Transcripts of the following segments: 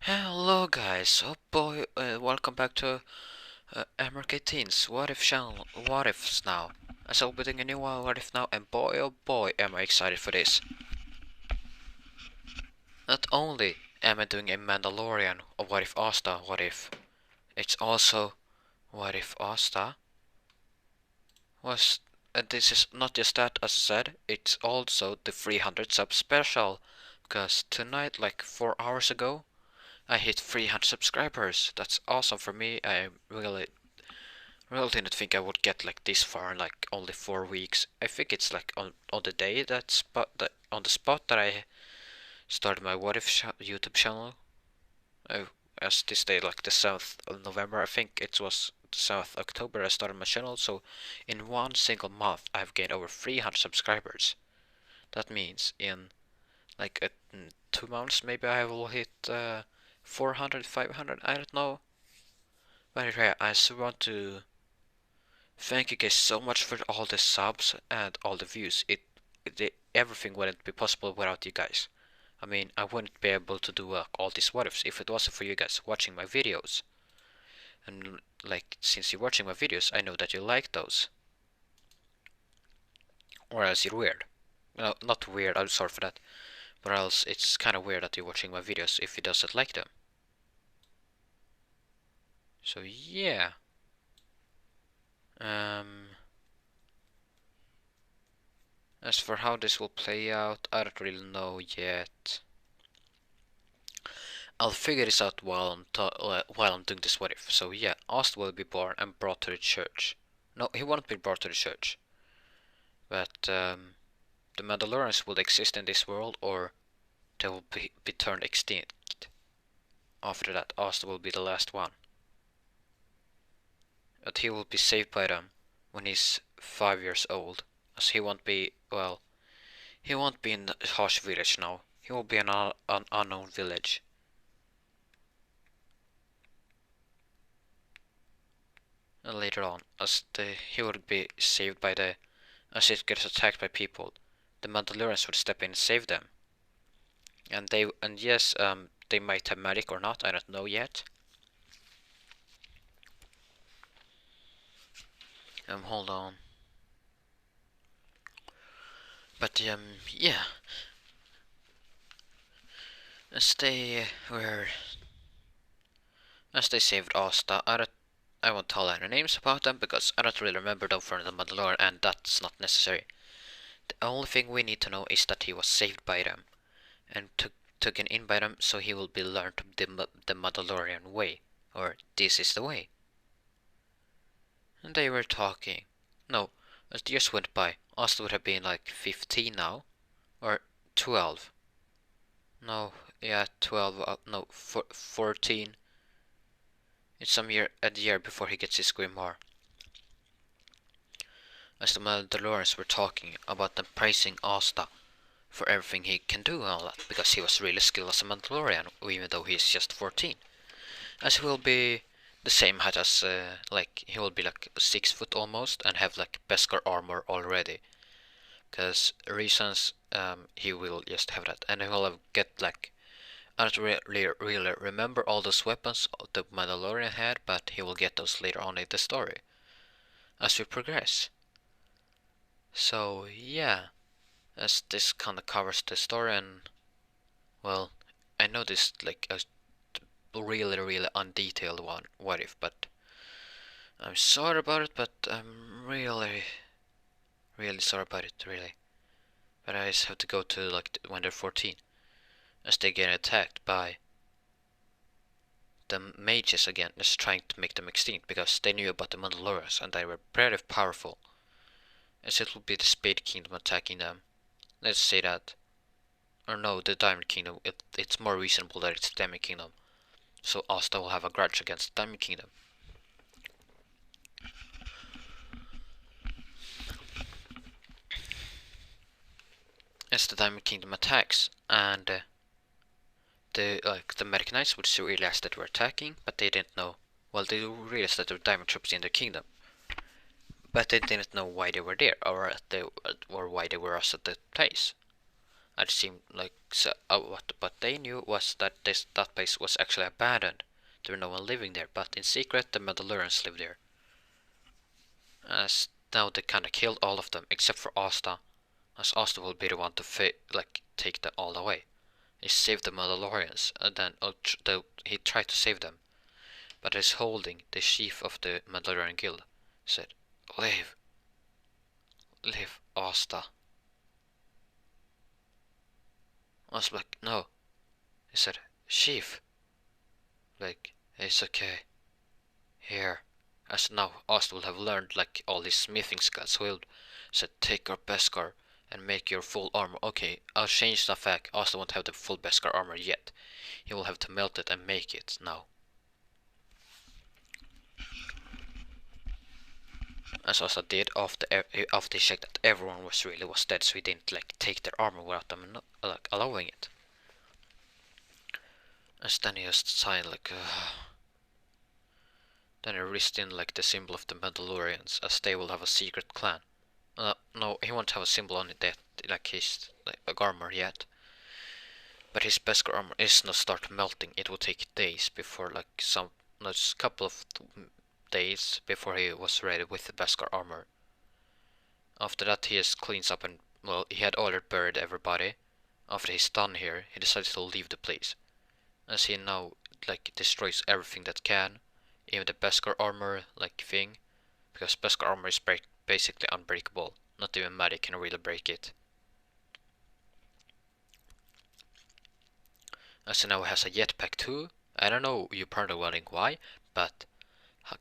Hello guys, oh boy, welcome back to MRK What If channel, What Ifs now. As I'll be doing a new one, What If now, and boy oh boy am I excited for this. Not only am I doing a Mandalorian or What If Asta, What If, it's also What If Asta was, this is not just that as I said, it's also the 300 sub special, because tonight, like 4 hours ago, I hit 300 subscribers. That's awesome for me. I really didn't think I would get like this far in like only 4 weeks. I think it's like on the day on the spot that I started my What If YouTube channel. I, as this day, like the 7th of November, I think it was the 7th October I started my channel. So in one single month, I've gained over 300 subscribers. That means in like 2 months, maybe I will hit 400, 500. I don't know. But anyway, I just want to thank you guys so much for all the subs and all the views. Everything wouldn't be possible without you guys. I mean, I wouldn't be able to do all these what ifs if it wasn't for you guys watching my videos. And like, since you're watching my videos, I know that you like those. Or else you're weird. No, not weird, I'm sorry for that. But else it's kind of weird that you're watching my videos if you doesn't like them. So yeah. Um, as for how this will play out, I don't really know yet. I'll figure this out while I'm doing this what if. So yeah, Ost will be born and brought to the church. No, he won't be brought to the church. But the Mandalorians will exist in this world, or they will be turned extinct. After that, Ost will be the last one. But he will be saved by them when he's 5 years old, as he won't be, well, he won't be in the harsh village now. He will be in an unknown village. And later on, he would be saved by as it gets attacked by people, the Mandalorians would step in and save them. And yes, they might have magic or not, I don't know yet. Hold on. But yeah, as they were, as they saved Asta, I won't tell any names about them because I don't really remember them from the Mandalorian, and that's not necessary. The only thing we need to know is that he was saved by them, and taken in by them, so he will be learned the Mandalorian way, or this is the way. And they were talking. No, as the years went by, Asta would have been like 15 now, or 12. No, yeah, 12. No, 14. It's a year before he gets his Grimoire. As the Mandalorians were talking about them praising Asta for everything he can do and all that, because he was really skilled as a Mandalorian, even though he's just 14. As he will be the same height as, like, he will be like 6 foot almost, and have like Beskar armor already. Because reasons, he will just have that, and he will get like, I don't really remember all those weapons the Mandalorian had, but he will get those later on in the story, as we progress. So yeah, as this kind of covers the story, and well, I know this like a really undetailed one what if, but I'm sorry about it, but I'm really sorry about it, really. But I just have to go to like when they're 14, as they get attacked by the mages again, just trying to make them extinct, because they knew about the Mandalorians and they were pretty powerful. As it will be the Spade Kingdom attacking them. Let's say that. Or no, the Diamond Kingdom. It's more reasonable that it's the Diamond Kingdom. So Asta will have a grudge against the Diamond Kingdom. As the Diamond Kingdom attacks, and the Medic Knights would realize that we're attacking, but they didn't know. Well, they realized that there were Diamond troops in their kingdom, but they didn't know why they were there, or why they were us at the place. It seemed like so, what they knew was that that place was actually abandoned. There were no one living there, but in secret the Mandalorians lived there. As now they kind of killed all of them except for Asta, as Asta will be the one to take them all away. He saved the Mandalorians, and then he tried to save them, but his holding the chief of the Mandalorian guild said, "Live, live, Asta." I was like, "No." He said, "Chief, like it's okay. Here." As now Asta will have learned like all his smithing skills, so he'll said, "Take your Beskar and make your full armor." Okay, I'll change the fact. Asta won't have the full Beskar armor yet. He will have to melt it and make it now. As Asta did after he checked that everyone was dead, so he didn't like take their armor without them like allowing it. As then he just signed like then he wrist in like the symbol of the Mandalorians, as they will have a secret clan. No, he won't have a symbol on it that like his armor yet. But his Beskar armor is not start melting. It will take days before just a couple of days before he was ready with the Beskar armor. After that he just cleans up and he had already buried everybody. After he's done here, he decides to leave the place. As he now like destroys everything that can, even the Beskar armor like thing, because Beskar armor is basically unbreakable. Not even magic can really break it. As he now has a jetpack too. I don't know, you're probably wondering why, but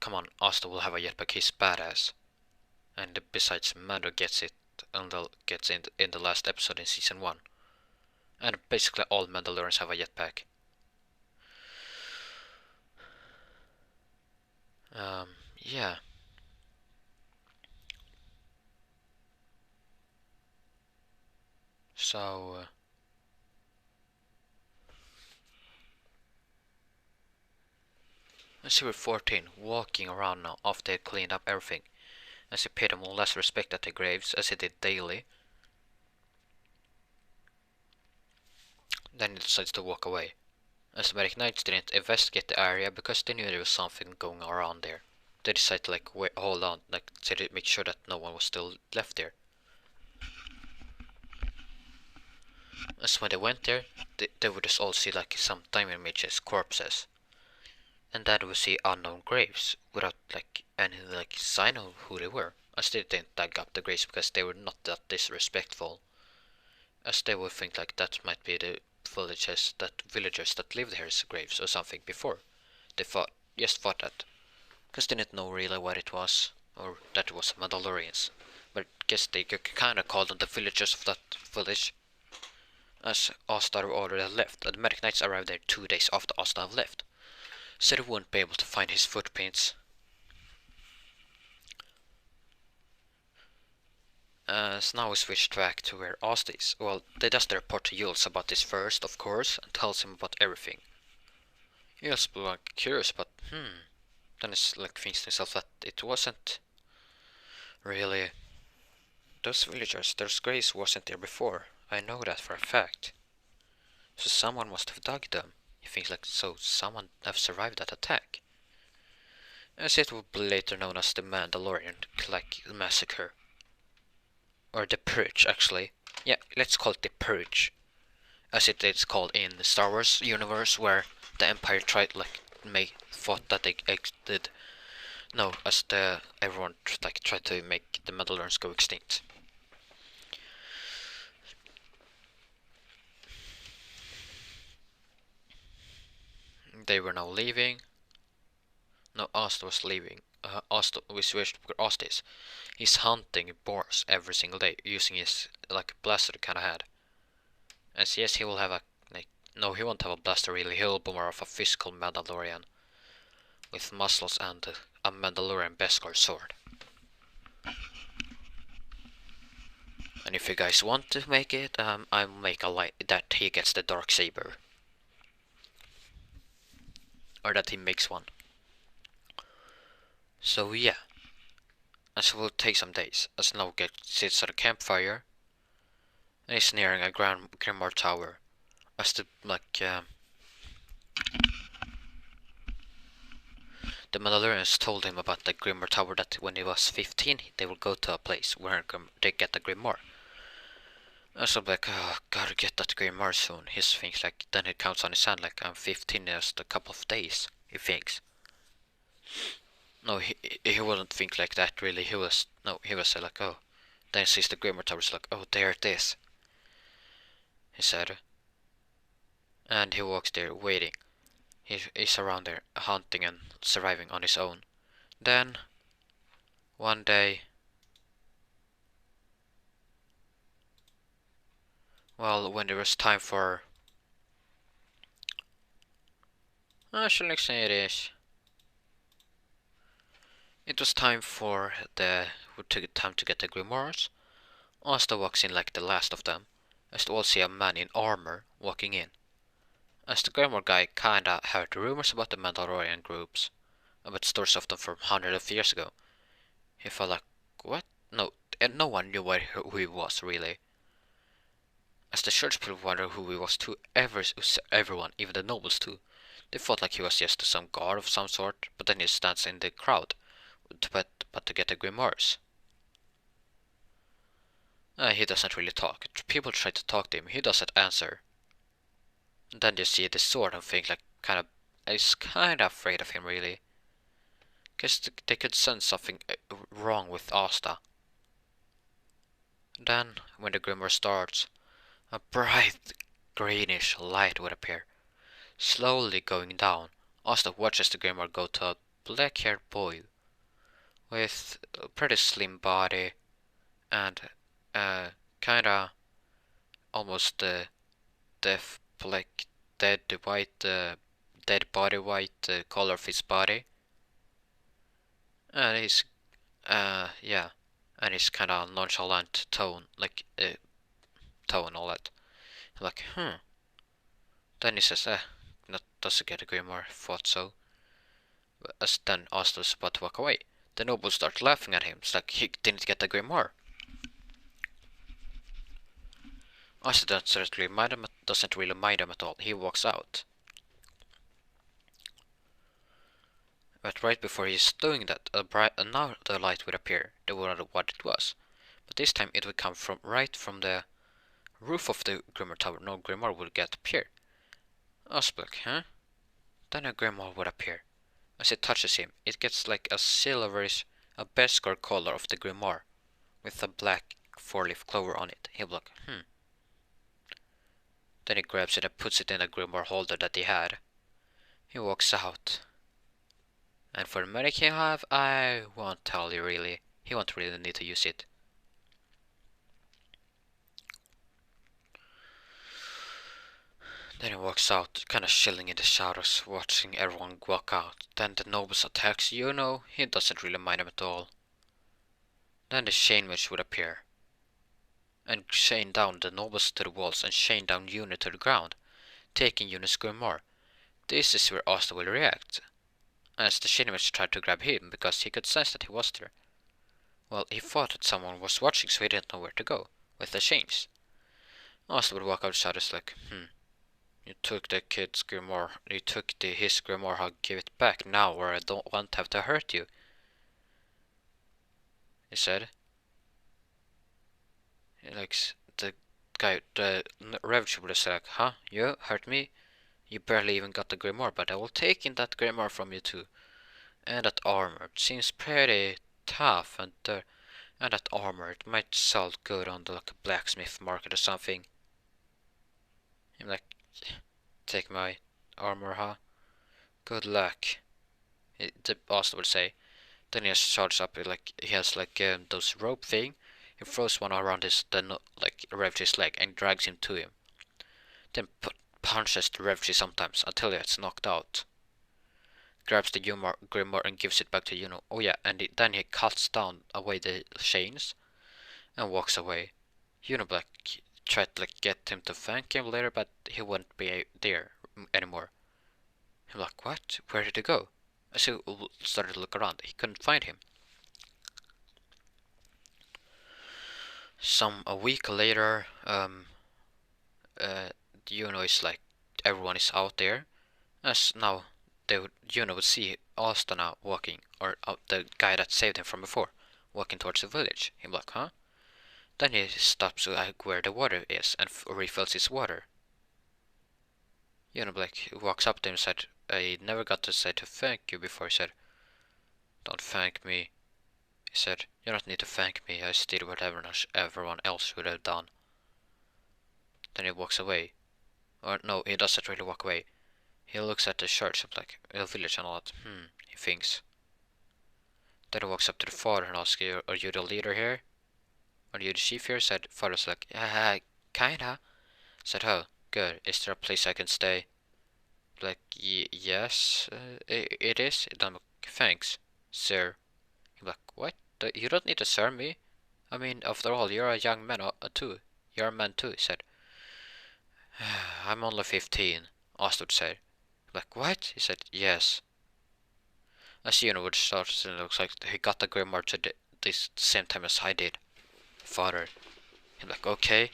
come on, Asta will have a jetpack, he's badass. And besides, Mando gets it in the last episode in season 1. And basically all Mandalorians have a jetpack. Yeah. So let's see, we're 14, walking around now after they had cleaned up everything. As he paid them more less respect at the graves, as he did daily. Then he decides to walk away. As the medic knights didn't investigate the area because they knew there was something going around there. They decided to hold on, to make sure that no one was still left there. As when they went there, they would just all see like some diamond mages' corpses. And then we see unknown graves without like any sign of who they were. As they didn't dig up the graves because they were not that disrespectful. As they would think like that might be the villagers that lived here's graves or something before. They just thought that. Because they didn't know really what it was, or that it was Mandalorians. But I guess they kinda called them the villagers of that village. As Asta already had left, and the medic knights arrived there 2 days after Asta had left. So they wouldn't be able to find his footprints. So now we switch back to where Asta is. Well, they does the report to Jules about this first, of course, and tells him about everything. Jules was like curious, but then he like thinks to himself that it wasn't really those villagers. Their graves wasn't there before. I know that for a fact. So someone must have dug them. He thinks like, so someone have survived that attack. As it would be later known as the Mandalorian massacre. Or the purge, actually. Yeah, let's call it the purge. As it is called in the Star Wars universe, where the Empire thought that they did. No, as everyone tried to make the Mandalorians go extinct. They were now leaving. No, Asta was leaving. We switched where Asta is. He's hunting boars every single day using his blaster kind of had. As yes, he will have no, he won't have a blaster really. He'll be more of a physical Mandalorian with muscles and a Mandalorian Beskar sword. And if you guys want to make it, I'll make a light that he gets the dark saber, or that he makes one. So yeah, as it will take some days. As now sits at a campfire, and he's nearing a Grimoire tower. As the Mandalorians told him about the Grimoire tower, that when he was 15, they will go to a place where they get the Grimoire. And so I'm like, oh, gotta get that Grimoire soon. He thinks like, then he counts on his hand like, I'm 15 in just a couple of days, he thinks. No, he wouldn't think like that really. He was like, oh. Then he sees the Grimoire tower, he's like, oh, there it is, he said. And he walks there waiting. He's around there hunting and surviving on his own. Then one day, well, when there was time for, I shouldn't say it is. It was time for time to get the Grimoires. Asta walks in like the last of them, as they all see a man in armor walking in. As the Grimoire guy kinda heard rumors about the Mandalorian groups, about stories of them from hundreds of years ago. He felt like, what? No, and no one knew who he was really. As the church people wondered who he was too, everyone, even the nobles too. They thought like he was just some god of some sort, but then he stands in the crowd, but to get the Grimoires. He doesn't really talk. People try to talk to him, he doesn't answer. And then you see the sword and think like is kind of afraid of him really. Because they could sense something wrong with Asta. Then, when the Grimoire starts, a bright greenish light would appear, slowly going down. Asta watches the Grimoire go to a black-haired boy with a pretty slim body and kinda almost deaf black dead white dead body white color of his body, and he's yeah, and his kinda nonchalant tone, like tone all that, like then he says that doesn't get a Grimoire, thought so. As then Asta's about to walk away, the nobles start laughing at him. It's like he didn't get the Grimoire. Asta doesn't really mind him at all. He walks out. But right before he's doing that, another light would appear. They wondered what it was. But this time it would come right from the roof of the Grimoire tower. No Grimoire would appear. Asta like, huh? Then a Grimoire would appear. As it touches him, it gets like a silverish, a Beskar color of the Grimoire, with a black four-leaf clover on it. He'll be like, Then he grabs it and puts it in a Grimoire holder that he had. He walks out. And for the medic he'll have, I won't tell you really. He won't really need to use it. Then he walks out, kinda chilling in the shadows, watching everyone walk out. Then the nobles attacks Yuno. He doesn't really mind him at all. Then the chain witch would appear and chain down the nobles to the walls and chain down Yuno to the ground, taking Yuno's Grimoire. This is where Asta will react, as the chain witch tried to grab him because he could sense that he was there. Well, he thought that someone was watching, so he didn't know where to go with the chains. Asta would walk out the shadows like, you took the kid's Grimoire, you took his Grimoire, I'll give it back now or I don't want to have to hurt you, he said. Like, the guy, the Rev would have said like, huh, you hurt me? You barely even got the Grimoire, but I will take in that Grimoire from you too. And that armor, it seems pretty tough, and that armor, it might sell good on the like a blacksmith market or something. I'm like, take my armor, huh? Good luck, the boss would say. Then he has charged up, like he has like those rope thing. He throws one around like Revji's leg and drags him to him. Then punches the Revji sometimes until he gets knocked out. Grabs the Grimoire and gives it back to Yuno. Oh yeah, and then he cuts down away the chains and walks away. Yuno like tried to like get him to thank him later, but he wouldn't be there anymore. I'm like, what? Where did he go? As he started to look around, he couldn't find him. A week later, uh, Yuno is like everyone is out there. As now, Yuno would see Asta now walking, or the guy that saved him from before, walking towards the village. He'd be like, huh? Then he stops like where the water is and refills his water. Yuno like walks up to him and said, "I never got to say to thank you before." He said, "Don't thank me." He said, "You don't need to thank me. I did whatever everyone else would have done." Then he walks away. Or no, he doesn't really walk away. He looks at the church, like the village and all that. He thinks. Then he walks up to the father and asks, "Are you the leader here? Are you the chief here?" Said father's like, "Yeah, kinda." Said, "Oh, good. Is there a place I can stay?" Like, yes, it is. Then like, thanks, sir. He's like, what? You don't need to serve me. I mean, after all, you're a young man too. You're a man too, he said. I'm only 15, Astrid said. Like, what? He said, yes. As you know, which starts and looks like he got the Grimoire to this same time as I did. Father. He's like, okay.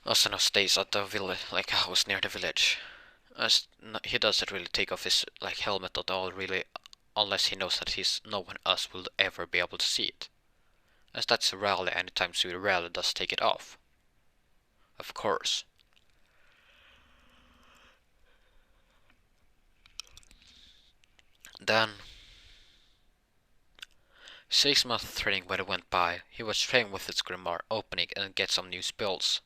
Asana stays at the village, like a house near the village. As he doesn't really take off his like helmet at all, really, unless he knows that no one else will ever be able to see it. As that's rarely anytime, so he rarely does take it off. Of course. Then 6 months of training when it went by, he was training with his Grimoire, opening and get some new spells.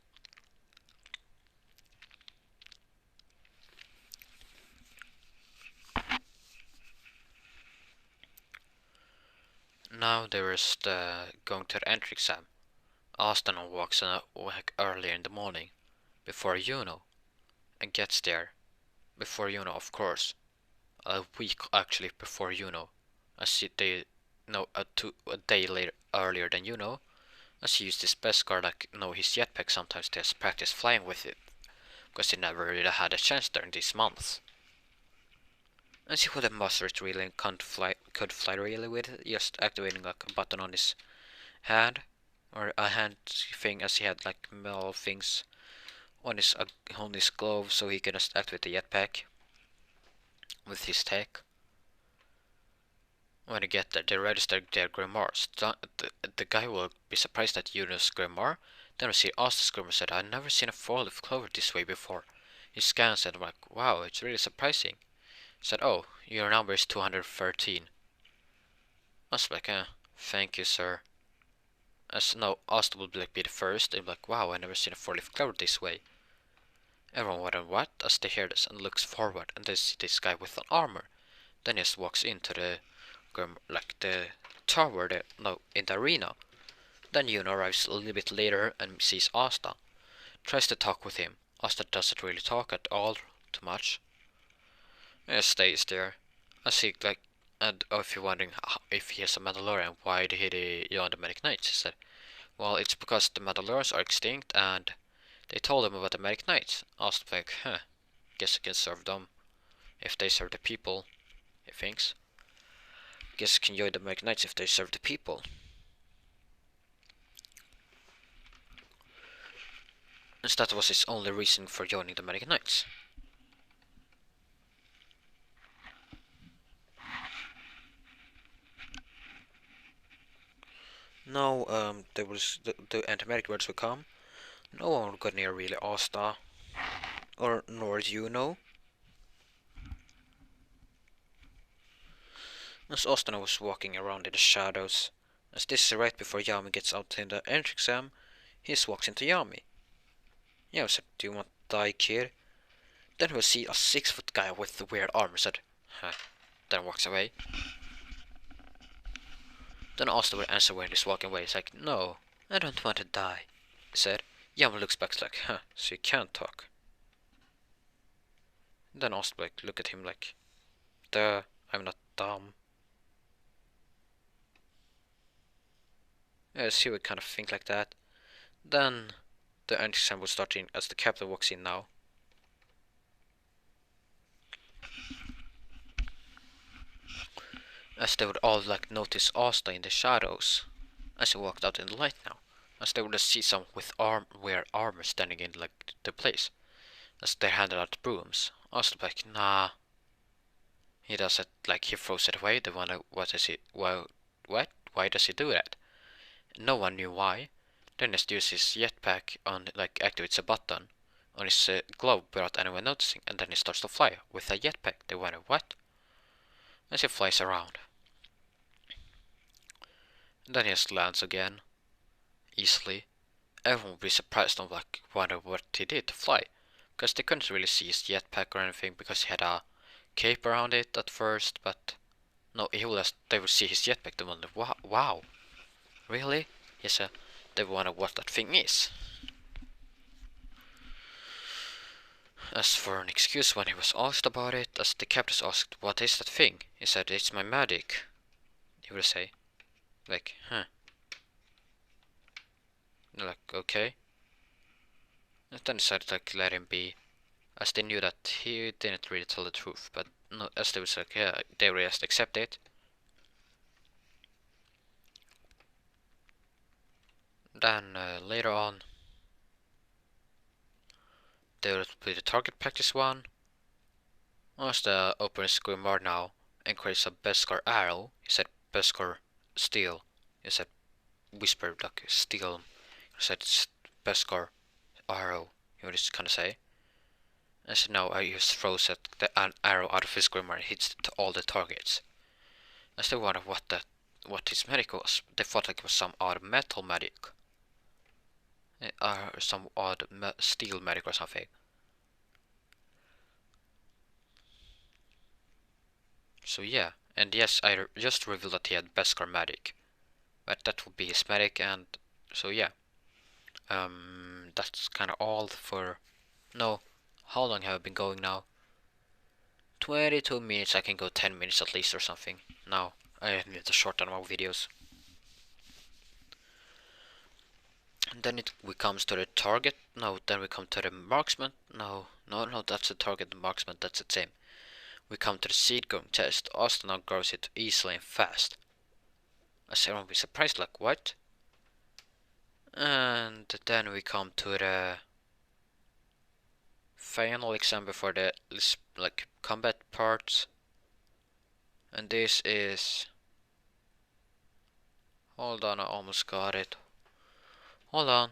Now there is going to the entry exam. Austin walks in earlier in the morning, before Yuno, and gets there before Yuno, of course. A week actually before Yuno, as they know a day later earlier than Yuno, as he used his best guard like his jetpack sometimes to practice flying with it, because he never really had a chance during these months. And see what the master it really could fly really with it, just activating like a button on his hand, or a hand thing, as he had like metal things on his glove, so he can just activate the jetpack with his tech. When they get there, they register their grimoires. The guy will be surprised at Yuno's grimoire. Then we see Asta's grimoire said, "I've never seen a four-leaf clover this way before." He scans and I'm like, "Wow, it's really surprising." He said, "Oh, your number is 213. I was like, thank you, sir." As no, Asta will be the first. I'm like, "Wow, I've never seen a four-leaf clover this way." Everyone wondering what as they hear this and looks forward and they see this guy with an armor. Then he just walks into the tower there, no, in the arena. Then Yuno arrives a little bit later and sees Asta. Tries to talk with him. Asta doesn't really talk at all too much. He stays there. As he and if you're wondering if he is a Mandalorian, why did he join the Medic Knights? He said, well, it's because the Mandalorians are extinct and they told him about the Medic Knights. Asta like, guess I can serve them if they serve the people, he thinks. Guess I can join the Medic Knights if they serve the people. And that was his only reason for joining the Medic Knights. Now, there was the anti-medic words would come. No one would go near really Asta, or nor Yuno. As Asta was walking around in the shadows, as this is right before Yami gets out in the entry exam, he walks into Yami. Yami said, "Do you want to die, kid?" Then we see a 6-foot guy with the weird armor said, huh, then walks away. Then Asta will answer when he's walking away. He's like, "No, I don't want to die," he said. Yama looks back like, so you can't talk. Then Asta will look at him like, duh, I'm not dumb. Yes, he would kind of think like that. Then the exam will start in as the captain walks in now. As they would all notice Asta in the shadows. as he walked out in the light now, as they would see some with wear armor standing in like the place, as they handed out brooms. Asta like, nah. He does it like he throws it away. They wonder what is he? Well, what? Why does he do that? No one knew why. Then he uses his jetpack on like activates a button on his glove without anyone noticing, and then he starts to fly with a jetpack. They wonder what? As he flies around. And then he just lands again, easily. Everyone would be surprised and like wonder what he did to fly, because they couldn't really see his jetpack or anything because he had a cape around it at first, but no, they would see his jetpack. They wonder, wow, really? Yes, they wonder what that thing is. As for an excuse when he was asked about it, as the captain asked, what is that thing? He said, it's my medic. He would say, like, huh. Like, okay. And then decided like let him be, as they knew that he didn't really tell the truth, but no, as they was like, yeah, they would just accept it. Then later on, they would play the target practice one. As the opens Grimoire now and creates a Beskar arrow, he said Beskar steel. He said whisper like steel. He said it's Beskar arrow. He would just kind of say. And so now I just throws an arrow out of his Grimoire and hits all the targets. As they wondered what his medic was, they thought like it was some odd metal medic. Or some odd steel medic or something. So yeah, and yes, I just revealed that he had Beskar medic. But that would be his medic, and so yeah. That's kinda all for... No, how long have I been going now? 22 minutes, I can go 10 minutes at least or something. Now, I need to shorten my videos. And then we comes to the target. No, then we come to the marksman. No, that's the target, the marksman, that's the same. We come to the seed growing test. Asta now grows it easily and fast. As everyone will be surprised, like what? And then we come to the final exam before the like combat parts. And this is... Hold on, I almost got it. Hold on.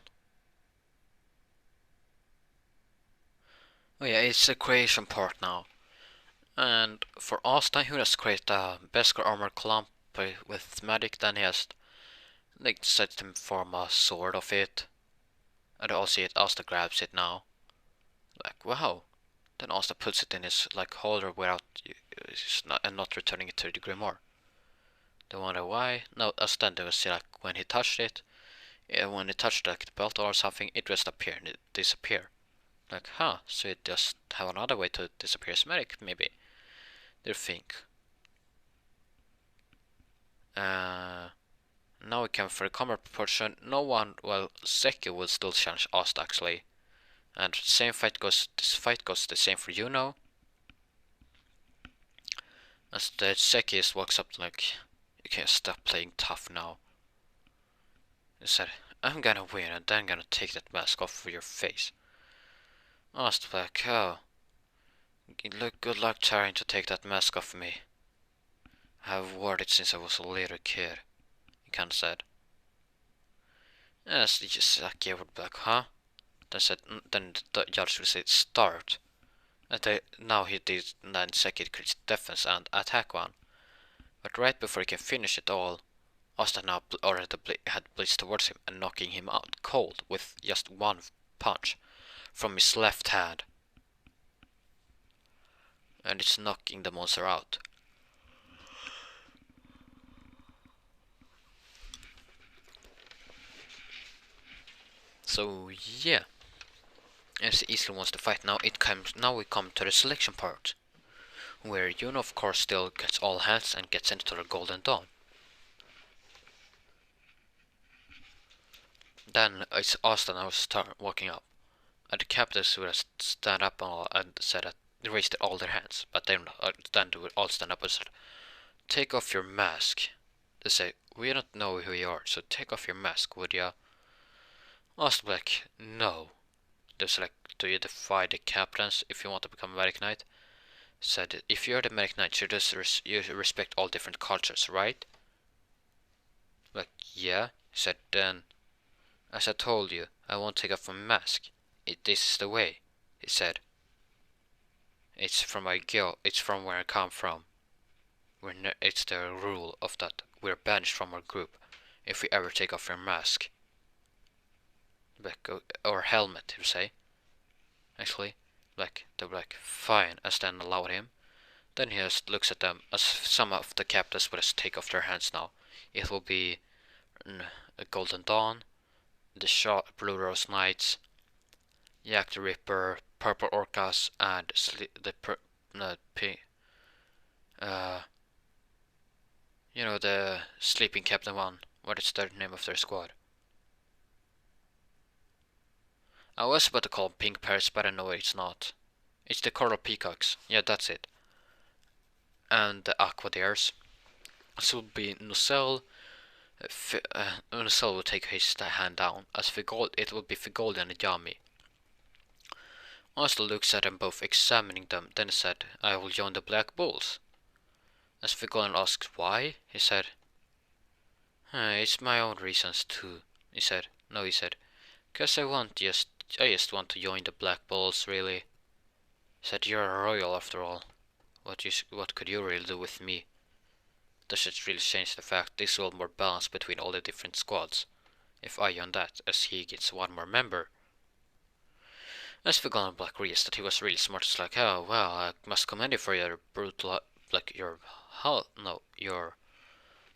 Oh yeah, it's the creation part now. And for Asta, he has created a Beskar armor clump with magic. Then he has like set him form a sword of it. And also Asta grabs it now. Like wow. Then Asta puts it in his like holder without not returning it to the Grimoire. They wonder why. No, as then they will see like when he touched it. When he touched like the belt or something, it just appeared and it disappeared. Like, huh, so it just have another way to disappear as medic, maybe. They think. Now we come for the combat portion. No one, well, Seki will still challenge Asta actually. And this fight goes the same for Yuno. As the Seki just walks up like, you can't stop playing tough now. He said, I'm gonna win and then gonna take that mask off of your face. Asta like, oh. Good luck trying to take that mask off me. I have worn it since I was a little kid, he kinda said. Yes, Saki would be like, huh? Then the judge would say start. And now he did, then Saki increased defense and attack one. But right before he can finish it all, Asta now already had blitzed towards him and knocking him out cold with just one punch from his left hand. And it's knocking the monster out. So yeah, as he easily wants to fight now, now we come to the selection part, where Yuno of course still gets all hands and gets into the Golden Dawn. Then it's Asta now start walking up, and the captains would stand up and said that they raised all their hands, but then they would all stand up and said, "Take off your mask." They say, we don't know who you are, so take off your mask, would ya? Asta was like, no. They was like, do you defy the captains if you want to become a medic knight? Said, if you're the medic knight, you respect all different cultures, right? Like, yeah. Said, then, as I told you, I won't take off my mask. This is the way, he said. It's from my guild, it's from where I come from. It's the rule of that. We're banished from our group if we ever take off your mask. Or helmet, you say. Actually, they're like, fine, as then allowed him. Then he just looks at them, as some of the captains will just take off their hands now. It will be a Golden Dawn, the Blue Rose Knights, Jack the Ripper, Purple Orcas, and the Sleeping Captain one. What is the name of their squad? I was about to call them Pink Parrots, but I know it's not. It's the Coral Peacocks. Yeah, that's it. And the Aqua Dares. So it will be Nucel. Nucel will take his hand down. As for gold, it will be Figoldi and Yami. Asta looks at them both, examining them, then said, I will join the Black Bulls. As Figoldi asked why, he said, it's my own reasons too, he said. No, he said, cause I just want to join the Black Bulls, really. He said, you're a royal after all. What could you really do with me? Does it really change the fact this will more balance between all the different squads? If I join that, as he gets one more member. As for Golden Black realized that he was really smart, it's like, oh well, I must commend you for your brutal, I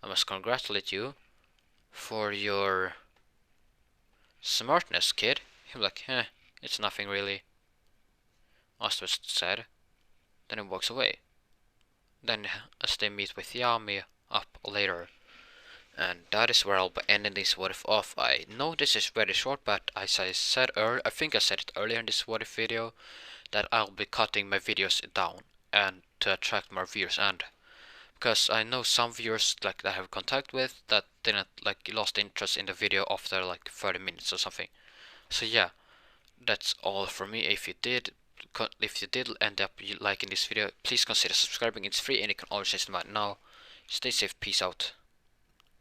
must congratulate you for your smartness, kid. He was like, it's nothing really. Asta was sad. Then he walks away. Then, as they meet with Yami up later, and that is where I'll be ending this what if off. I know this is very short, but as I said earlier, I think I said it earlier in this what if video, that I'll be cutting my videos down and to attract more viewers, and because I know some viewers that I have contact with that didn't lost interest in the video after 30 minutes or something. So yeah, that's all from me. If you did end up liking this video, please consider subscribing. It's free and you can always change the mind. Now, stay safe, peace out.